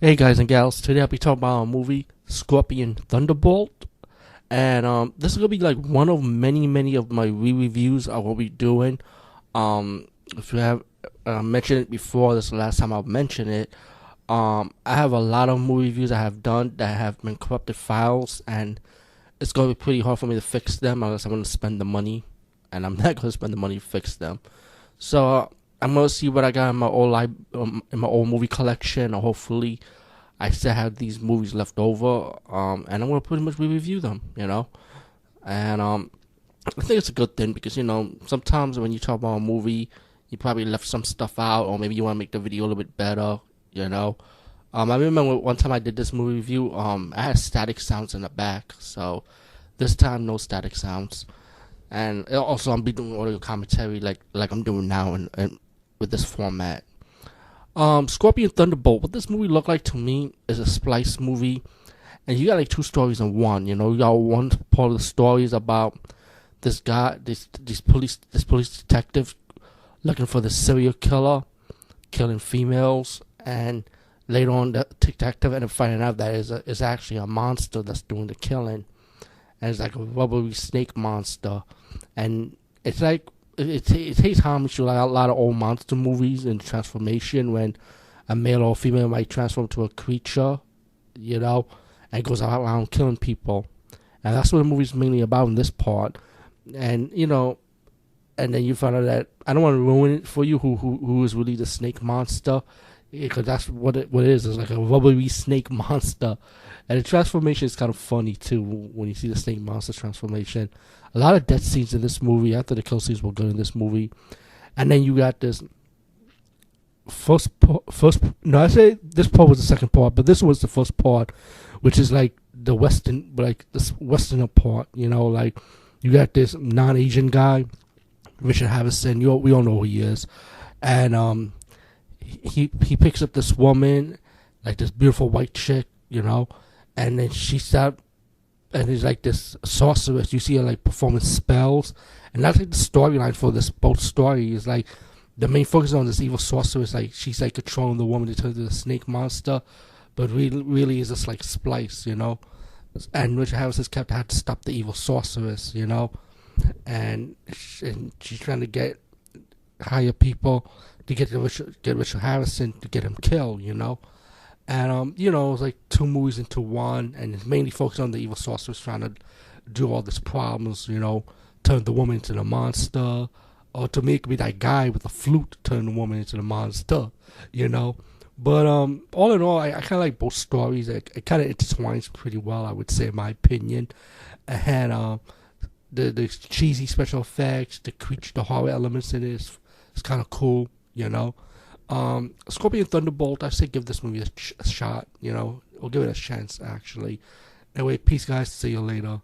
Hey guys and gals, today I'll be talking about a movie, Scorpion Thunderbolt. And this is gonna be like one of many of my re-reviews I will be doing. If you have mentioned it before, this is the last time I'll mention it. I have a lot of movie reviews I have done that have been corrupted files, and it's gonna be pretty hard for me to fix them unless I'm gonna spend the money, and I'm not gonna spend the money to fix them. So I'm gonna see what I got in my in my old movie collection, or hopefully I still have these movies left over. And I'm gonna pretty much review them, And I think it's a good thing because sometimes when you talk about a movie, you probably left some stuff out, or maybe you want to make the video a little bit better, I remember one time I did this movie review. I had static sounds in the back, so this time no static sounds. And also I'm be doing audio commentary like I'm doing now and with this format. Scorpion Thunderbolt. What this movie looked like to me is a splice movie, and you got like two stories in one. You got one part of the story is about this guy, this police detective looking for the serial killer, killing females, and later on the detective ended up finding out that is actually a monster that's doing the killing, and it's like a rubbery snake monster, and it's like it takes homage to like a lot of old monster movies and transformation when a male or female might transform to a creature, and goes out around killing people, and that's what the movie's mainly about in this part, and and then you find out that I don't want to ruin it for you who is really the snake monster, because that's what it is. It's like a rubbery snake monster. And the transformation is kind of funny too when you see the snake monster transformation. A lot of death scenes in this movie. After the kill scenes were good in this movie, and then you got this first. No, I say this part was the second part, but this was the first part, which is like the western, like this westerner part. Like you got this non-Asian guy, Richard Harrison. We all know who he is, and he picks up this woman, like this beautiful white chick, and then she stopped, and he's like this sorceress. You see her like performing spells, and that's like the storyline for this both story. Is like the main focus on this evil sorceress. Like she's like controlling the woman to turn into the snake monster, but really is just like splice, And Richard Harrison's kept had to stop the evil sorceress, and she's trying to hire people to get Richard Harrison to get him killed, And it was like two movies into one, and it's mainly focused on the evil sorceress trying to do all these problems, turn the woman into the monster, or to make me that guy with the flute turn the woman into the monster, But all in all, I kind of like both stories. It kind of intertwines pretty well, I would say, in my opinion. And the cheesy special effects, the horror elements in it is kind of cool, Scorpion Thunderbolt, I say give this movie a shot, or give it a chance, actually. Anyway, peace, guys. See you later.